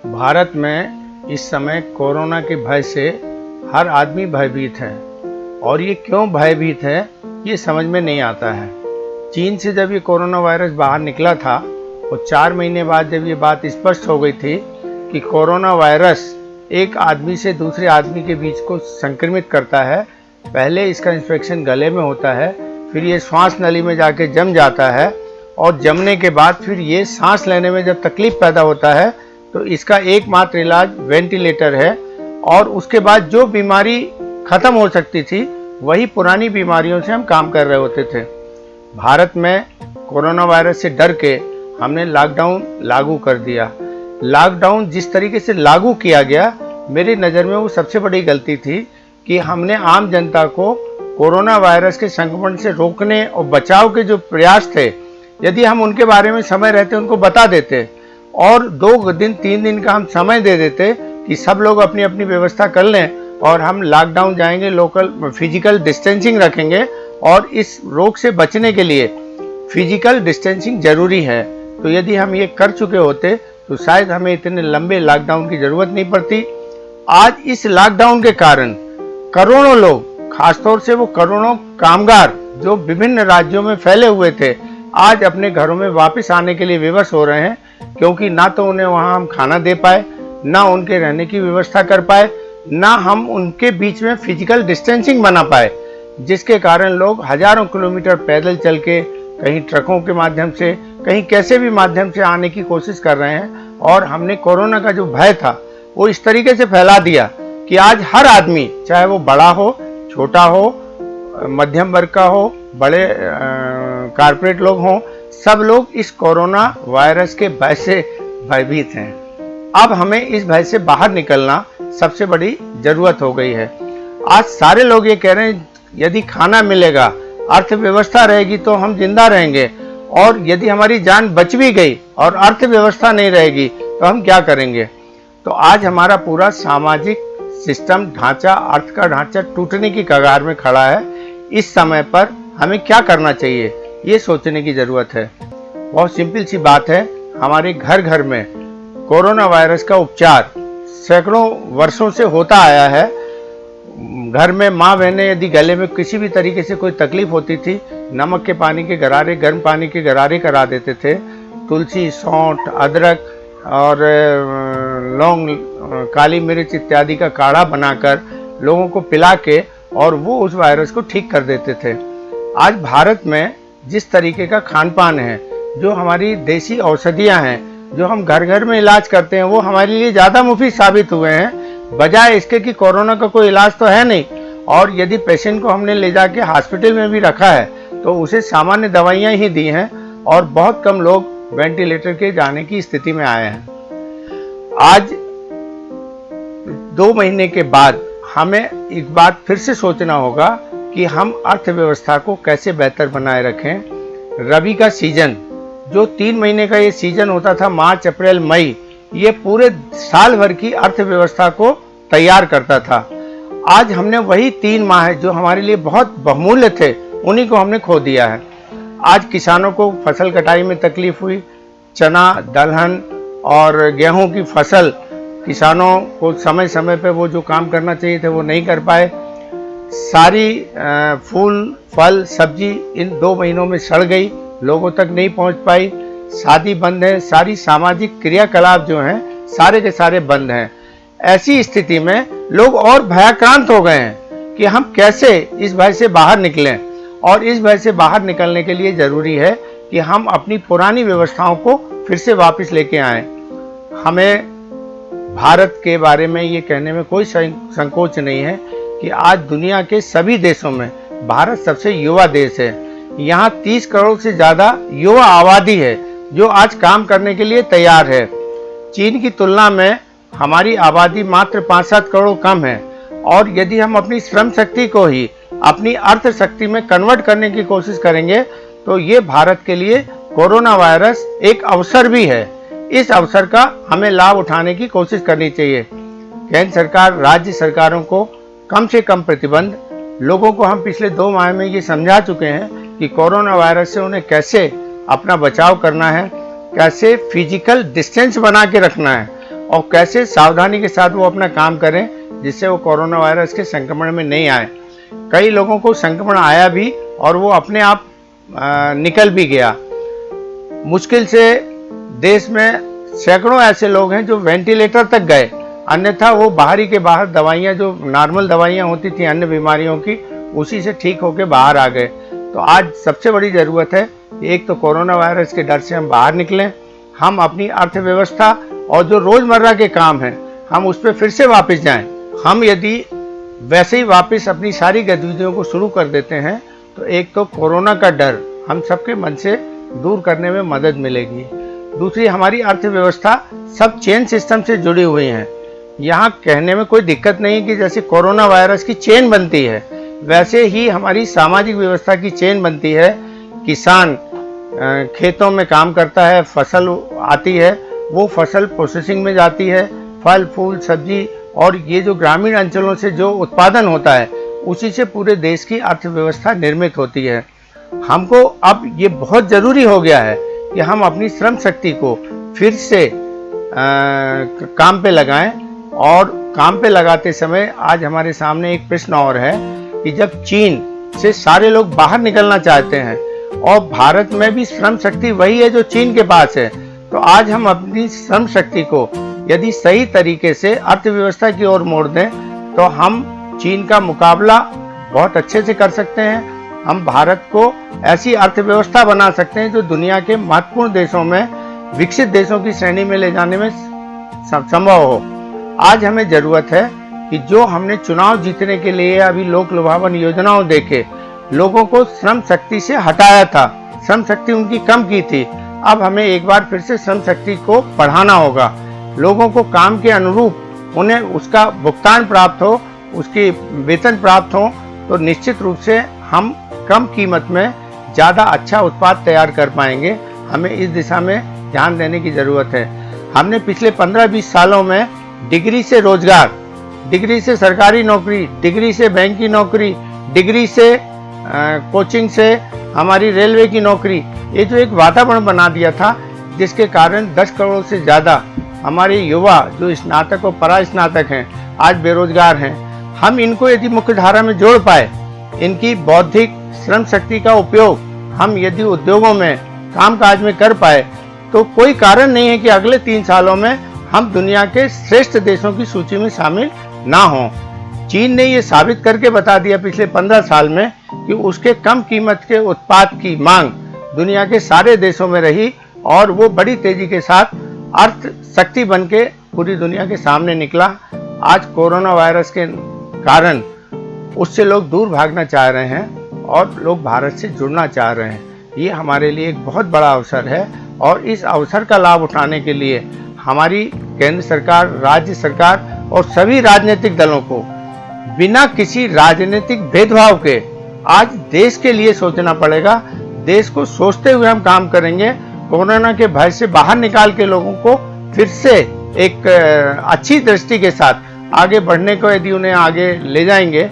भारत में इस समय कोरोना के भय से हर आदमी भयभीत है और ये क्यों भयभीत है ये समझ में नहीं आता है। चीन से जब ये कोरोना वायरस बाहर निकला था और 4 महीने बाद जब ये बात स्पष्ट हो गई थी कि कोरोना वायरस एक आदमी से दूसरे आदमी के बीच को संक्रमित करता है। पहले इसका इन्फेक्शन गले में होता है, फिर ये श्वास नली में जाके जम जाता है और जमने के बाद फिर ये सांस लेने में जब तकलीफ पैदा होता है तो इसका एकमात्र इलाज वेंटिलेटर है। और उसके बाद जो बीमारी खत्म हो सकती थी वही पुरानी बीमारियों से हम काम कर रहे होते थे। भारत में कोरोना वायरस से डर के हमने लॉकडाउन लागू कर दिया। लॉकडाउन जिस तरीके से लागू किया गया, मेरी नज़र में वो सबसे बड़ी गलती थी कि हमने आम जनता को कोरोना वायरस के संक्रमण से रोकने और बचाव के जो प्रयास थे, यदि हम उनके बारे में समय रहते उनको बता देते और 2 दिन 3 दिन का हम समय दे देते कि सब लोग अपनी अपनी व्यवस्था कर लें और हम लॉकडाउन जाएंगे, लोकल फिजिकल डिस्टेंसिंग रखेंगे और इस रोग से बचने के लिए फिजिकल डिस्टेंसिंग जरूरी है। तो यदि हम ये कर चुके होते तो शायद हमें इतने लंबे लॉकडाउन की जरूरत नहीं पड़ती। आज इस लॉकडाउन के कारण करोड़ों लोग, खासतौर से वो करोड़ों कामगार जो विभिन्न राज्यों में फैले हुए थे, आज अपने घरों में वापस आने के लिए विवश हो रहे हैं, क्योंकि ना तो उन्हें वहाँ हम खाना दे पाए, ना उनके रहने की व्यवस्था कर पाए, ना हम उनके बीच में फिजिकल डिस्टेंसिंग बना पाए, जिसके कारण लोग हजारों किलोमीटर पैदल चल के, कहीं ट्रकों के माध्यम से, कहीं कैसे भी माध्यम से आने की कोशिश कर रहे हैं। और हमने कोरोना का जो भय था वो इस तरीके से फैला दिया कि आज हर आदमी, चाहे वो बड़ा हो, छोटा हो, मध्यम वर्ग का हो, बड़े कारपोरेट लोग हों, सब लोग इस कोरोना वायरस के भय से भयभीत हैं। अब हमें इस भय से बाहर निकलना सबसे बड़ी जरूरत हो गई है। आज सारे लोग ये कह रहे हैं यदि खाना मिलेगा, अर्थव्यवस्था रहेगी तो हम जिंदा रहेंगे, और यदि हमारी जान बच भी गई और अर्थव्यवस्था नहीं रहेगी तो हम क्या करेंगे। तो आज हमारा पूरा सामाजिक सिस्टम ढांचा, अर्थ का ढांचा टूटने की कगार में खड़ा है। इस समय पर हमें क्या करना चाहिए ये सोचने की जरूरत है। बहुत सिंपल सी बात है, हमारे घर घर में कोरोना वायरस का उपचार सैकड़ों वर्षों से होता आया है। घर में माँ बहनें यदि गले में किसी भी तरीके से कोई तकलीफ होती थी, नमक के पानी के गरारे, गर्म पानी के गरारे करा देते थे। तुलसी, सौंठ, अदरक और लौंग, काली मिर्च इत्यादि का काढ़ा बनाकर लोगों को पिला के और वो उस वायरस को ठीक कर देते थे। आज भारत में जिस तरीके का खान पान है, जो हमारी देसी औषधियाँ हैं, जो हम घर घर में इलाज करते हैं, वो हमारे लिए ज़्यादा मुफीद साबित हुए हैं, बजाय इसके कि कोरोना का कोई इलाज तो है नहीं। और यदि पेशेंट को हमने ले जाके हॉस्पिटल में भी रखा है तो उसे सामान्य दवाइयाँ ही दी हैं और बहुत कम लोग वेंटिलेटर के जाने की स्थिति में आए हैं। आज 2 महीने के बाद हमें एक बात फिर से सोचना होगा कि हम अर्थव्यवस्था को कैसे बेहतर बनाए रखें। रबी का सीजन, जो 3 महीने का ये सीजन होता था, मार्च, अप्रैल, मई, ये पूरे साल भर की अर्थव्यवस्था को तैयार करता था। आज हमने वही 3 माह जो हमारे लिए बहुत बहुमूल्य थे, उन्हीं को हमने खो दिया है। आज किसानों को फसल कटाई में तकलीफ हुई। चना, दलहन और गेहूं की फसल किसानों को समय समय पे वो जो काम करना चाहिए थे वो नहीं कर पाए। सारी फूल, फल, सब्जी इन 2 महीनों में सड़ गई, लोगों तक नहीं पहुंच पाई। शादी बंद है, सारी सामाजिक क्रियाकलाप जो हैं सारे के सारे बंद हैं। ऐसी स्थिति में लोग और भयाक्रांत हो गए हैं कि हम कैसे इस भय से बाहर निकलें। और इस भय से बाहर निकलने के लिए जरूरी है कि हम अपनी पुरानी व्यवस्थाओं को फिर से वापस लेके आएं। हमें भारत के बारे में ये कहने में कोई संकोच नहीं है कि आज दुनिया के सभी देशों में भारत सबसे युवा देश है। यहाँ 30 करोड़ से ज़्यादा युवा आबादी है जो आज काम करने के लिए तैयार है। चीन की तुलना में हमारी आबादी मात्र 5-7 करोड़ कम है। और यदि हम अपनी श्रम शक्ति को ही अपनी अर्थ शक्ति में कन्वर्ट करने की कोशिश करेंगे तो ये भारत के लिए कोरोना वायरस एक अवसर भी है। इस अवसर का हमें लाभ उठाने की कोशिश करनी चाहिए। केंद्र सरकार, राज्य सरकारों को कम से कम प्रतिबंध, लोगों को हम पिछले 2 माह में ये समझा चुके हैं कि कोरोना वायरस से उन्हें कैसे अपना बचाव करना है, कैसे फिजिकल डिस्टेंस बना के रखना है और कैसे सावधानी के साथ वो अपना काम करें जिससे वो कोरोना वायरस के संक्रमण में नहीं आए। कई लोगों को संक्रमण आया भी और वो अपने आप निकल भी गया। मुश्किल से देश में सैकड़ों ऐसे लोग हैं जो वेंटिलेटर तक गए, अन्यथा वो बाहरी के बाहर दवाइयाँ, जो नॉर्मल दवाइयाँ होती थी अन्य बीमारियों की, उसी से ठीक होकर बाहर आ गए। तो आज सबसे बड़ी ज़रूरत है एक तो कोरोना वायरस के डर से हम बाहर निकलें, हम अपनी अर्थव्यवस्था और जो रोज़मर्रा के काम हैं हम उस पर फिर से वापस जाएं। हम यदि वैसे ही वापस अपनी सारी गतिविधियों को शुरू कर देते हैं तो एक तो कोरोना का डर हम सबके मन से दूर करने में मदद मिलेगी। दूसरी, हमारी अर्थव्यवस्था सब चेन सिस्टम से जुड़ी हुई है। यहाँ कहने में कोई दिक्कत नहीं कि जैसे कोरोना वायरस की चेन बनती है वैसे ही हमारी सामाजिक व्यवस्था की चेन बनती है। किसान खेतों में काम करता है, फसल आती है, वो फसल प्रोसेसिंग में जाती है, फल फूल सब्जी, और ये जो ग्रामीण अंचलों से जो उत्पादन होता है उसी से पूरे देश की अर्थव्यवस्था निर्मित होती है। हमको अब ये बहुत ज़रूरी हो गया है कि हम अपनी श्रम शक्ति को फिर से काम पे लगाएं। और काम पे लगाते समय आज हमारे सामने एक प्रश्न और है कि जब चीन से सारे लोग बाहर निकलना चाहते हैं और भारत में भी श्रम शक्ति वही है जो चीन के पास है, तो आज हम अपनी श्रम शक्ति को यदि सही तरीके से अर्थव्यवस्था की ओर मोड़ दें तो हम चीन का मुकाबला बहुत अच्छे से कर सकते हैं। हम भारत को ऐसी अर्थव्यवस्था बना सकते हैं जो दुनिया के महत्वपूर्ण देशों में, विकसित देशों की श्रेणी में ले जाने में संभव हो। आज हमें जरूरत है कि जो हमने चुनाव जीतने के लिए अभी लोक लुभावन योजनाओं देके लोगों को श्रम शक्ति से हटाया था, श्रम शक्ति उनकी कम की थी, अब हमें एक बार फिर से श्रम शक्ति को बढ़ाना होगा। लोगों को काम के अनुरूप उन्हें उसका भुगतान प्राप्त हो, उसकी वेतन प्राप्त हो, तो निश्चित रूप से हम कम कीमत में ज़्यादा अच्छा उत्पाद तैयार कर पाएंगे। हमें इस दिशा में ध्यान देने की ज़रूरत है। हमने पिछले 15-20 सालों में डिग्री से रोजगार, डिग्री से सरकारी नौकरी, डिग्री से बैंक की नौकरी, डिग्री से कोचिंग से हमारी रेलवे की नौकरी, ये जो एक वातावरण बना दिया था जिसके कारण 10 करोड़ से ज़्यादा हमारे युवा जो स्नातक और परास्नातक हैं आज बेरोजगार हैं। हम इनको यदि मुख्य धारा में जोड़ पाए, इनकी बौद्धिक श्रम शक्ति का उपयोग हम यदि उद्योगों में, कामकाज में कर पाए, तो कोई कारण नहीं है कि अगले 3 सालों में हम दुनिया के श्रेष्ठ देशों की सूची में शामिल ना हों। चीन ने ये साबित करके बता दिया पिछले 15 साल में कि उसके कम कीमत के उत्पाद की मांग दुनिया के सारे देशों में रही और वो बड़ी तेजी के साथ अर्थ शक्ति बन के पूरी दुनिया के सामने निकला। आज कोरोना वायरस के कारण उससे लोग दूर भागना चाह रहे हैं और लोग भारत से जुड़ना चाह रहे हैं। ये हमारे लिए एक बहुत बड़ा अवसर है और इस अवसर का लाभ उठाने के लिए हमारी केंद्र सरकार, राज्य सरकार और सभी राजनीतिक दलों को बिना किसी राजनीतिक भेदभाव के आज देश के लिए सोचना पड़ेगा। देश को सोचते हुए हम काम करेंगे। कोरोना के भय से बाहर निकाल के लोगों को फिर से एक अच्छी दृष्टि के साथ आगे बढ़ने को यदि उन्हें आगे ले जाएंगे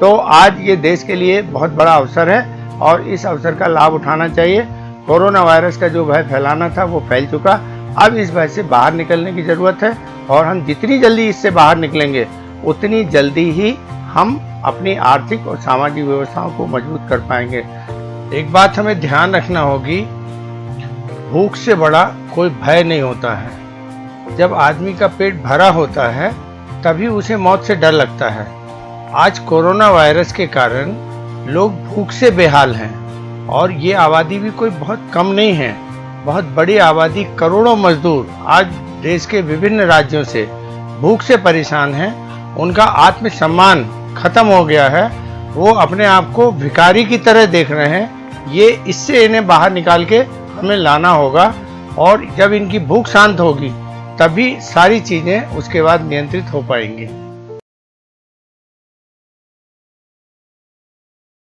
तो आज ये देश के लिए बहुत बड़ा अवसर है और इस अवसर का लाभ उठाना चाहिए। कोरोना वायरस का जो भय फैलाना था वो फैल चुका, अब इस भय से बाहर निकलने की ज़रूरत है और हम जितनी जल्दी इससे बाहर निकलेंगे उतनी जल्दी ही हम अपनी आर्थिक और सामाजिक व्यवस्थाओं को मजबूत कर पाएंगे। एक बात हमें ध्यान रखना होगी, भूख से बड़ा कोई भय नहीं होता है। जब आदमी का पेट भरा होता है तभी उसे मौत से डर लगता है। आज कोरोना वायरस के कारण लोग भूख से बेहाल हैं और ये आबादी भी कोई बहुत कम नहीं है, बहुत बड़ी आबादी, करोड़ों मजदूर आज देश के विभिन्न राज्यों से भूख से परेशान हैं। उनका आत्मसम्मान खत्म हो गया है, वो अपने आप को भिखारी की तरह देख रहे हैं। ये इससे इन्हें बाहर निकाल के हमें लाना होगा और जब इनकी भूख शांत होगी तभी सारी चीज़ें उसके बाद नियंत्रित हो पाएंगी।